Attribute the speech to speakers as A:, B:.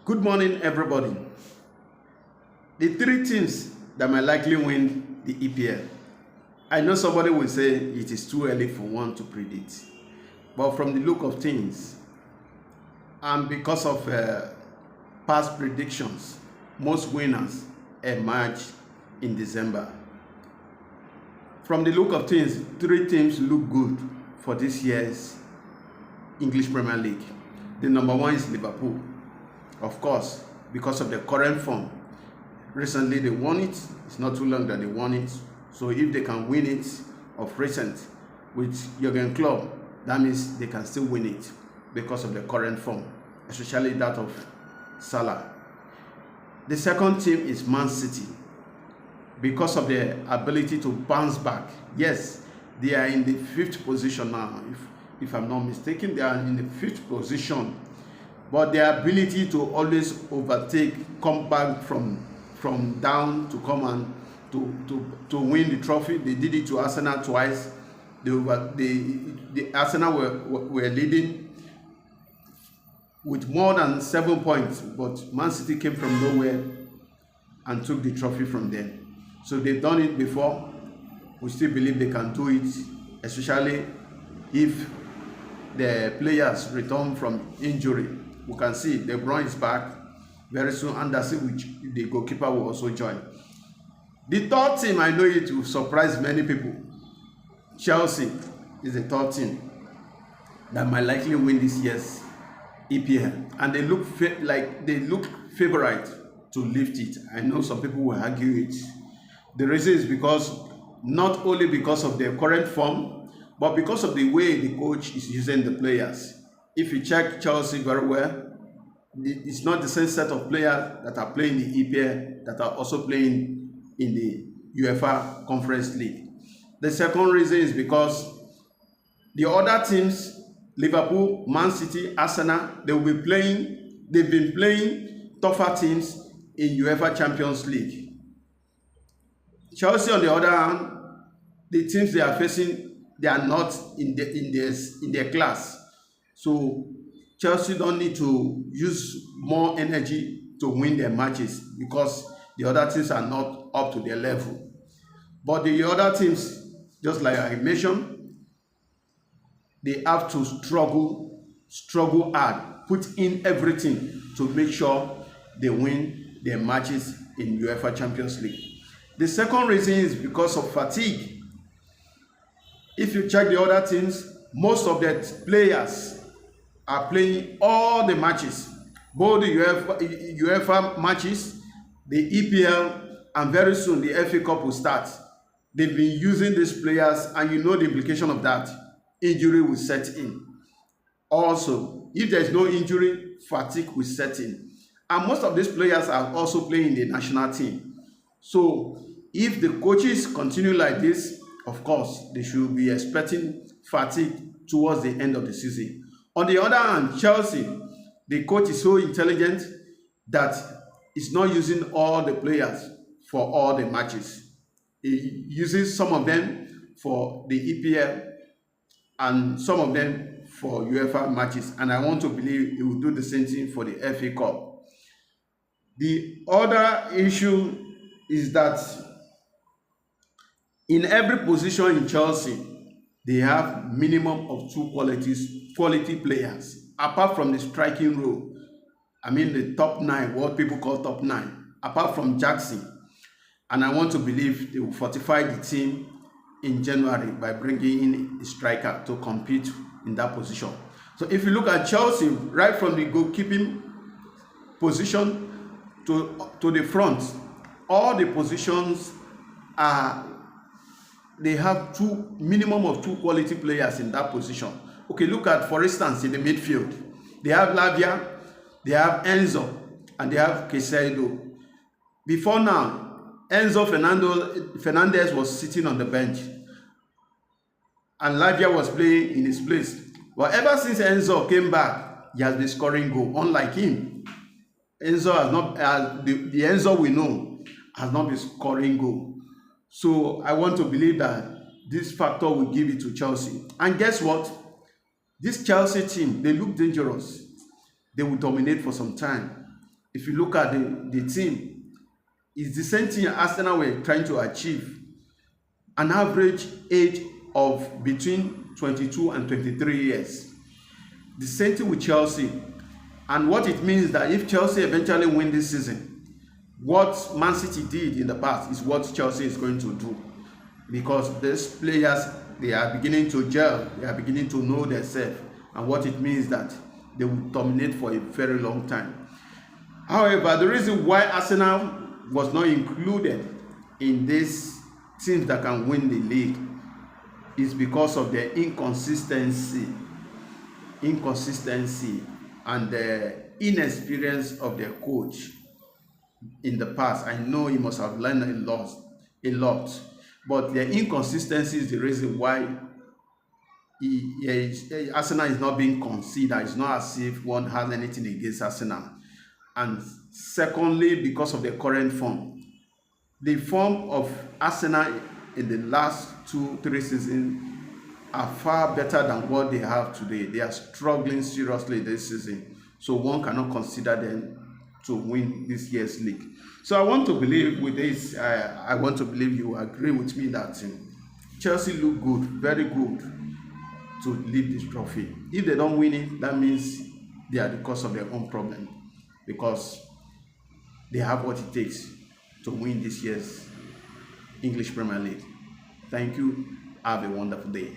A: Good morning, everybody. The three teams that might likely win the EPL. I know somebody will say it is too early for one to predict, but from the look of things, and because of past predictions, most winners emerge in December. From the look of things, three teams look good for this year's English Premier League. The number one is Liverpool, of course, because of the current form. Recently they won it. It's not too long that they won it. So if they can win it of recent with Jurgen Klopp, that means they can still win it because of the current form, especially that of Salah. The second team is Man City, because of their ability to bounce back. Yes, they are in the 5th position now. If I'm not mistaken, they are in the 5th position. But their ability to always overtake, come back from down to come and to win the trophy. They did it to Arsenal twice. The Arsenal were leading with more than 7 points, but Man City came from nowhere and took the trophy from them. So they've done it before. We still believe they can do it, especially if the players return from injury. We can see De Bruyne is back very soon, and that's which the goalkeeper will also join. The third team, I know it will surprise many people. Chelsea is the third team that might likely win this year's EPL, and they look favorite to lift it. I know some people will argue it. The reason is because not only because of their current form, but because of the way the coach is using the players. If you check Chelsea very well, it's not the same set of players that are playing the EPL that are also playing in the UEFA Conference League. The second reason is because the other teams, Liverpool, Man City, Arsenal, they've been playing tougher teams in UEFA Champions League. Chelsea, on the other hand, the teams they are facing, they are not in their class. So Chelsea don't need to use more energy to win their matches because the other teams are not up to their level. But the other teams, just like I mentioned, they have to struggle hard, put in everything to make sure they win their matches in UEFA Champions League. The second reason is because of fatigue. If you check the other teams, most of the players are playing all the matches, both the UEFA matches, the EPL, and very soon the FA Cup will start. They've been using these players, and you know the implication of that. Injury will set in. Also, if there's no injury, fatigue will set in. And most of these players are also playing in the national team. So if the coaches continue like this, of course, they should be expecting fatigue towards the end of the season. On the other hand, Chelsea, the coach is so intelligent that he's not using all the players for all the matches. He uses some of them for the EPL and some of them for UEFA matches. And I want to believe he will do the same thing for the FA Cup. The other issue is that in every position in Chelsea, they have minimum of 2 quality players, apart from the striking role. I mean the top 9, what people call top 9, apart from Jackson. And I want to believe they will fortify the team in January by bringing in a striker to compete in that position. So if you look at Chelsea, right from the goalkeeping position to the front, all the positions they have minimum of 2 quality players in that position. Okay, look at, for instance, in the midfield, they have Lavia, they have Enzo, and they have Caicedo. Before now, Enzo Fernandez was sitting on the bench, and Lavia was playing in his place. But ever since Enzo came back, he has been scoring goals. Unlike him, Enzo has not, the Enzo we know has not been scoring goals. So I want to believe that this factor will give it to Chelsea. And guess what? This Chelsea team, they look dangerous. They will dominate for some time. If you look at the team, it's the same thing Arsenal were trying to achieve. An average age of between 22 and 23 years. The same thing with Chelsea. And what it means is that if Chelsea eventually win this season, what Man City did in the past is what Chelsea is going to do. Because these players, they are beginning to gel, they are beginning to know themselves. And what it means that they will dominate for a very long time. However, the reason why Arsenal was not included in these teams that can win the league is because of their inconsistency and the inexperience of their coach in the past. I know he must have learned a lot, but their inconsistency is the reason why Arsenal is not being considered. It's not as if one has anything against Arsenal. And secondly, because of the current form. The form of Arsenal in the last 2-3 seasons are far better than what they have today. They are struggling seriously this season. So one cannot consider them to win this year's league. So I want to believe with this, I want to believe you agree with me that Chelsea look good, very good, to lead this trophy. If they don't win it, that means they are the cause of their own problem, because they have what it takes to win this year's English Premier League. Thank you. Have a wonderful day.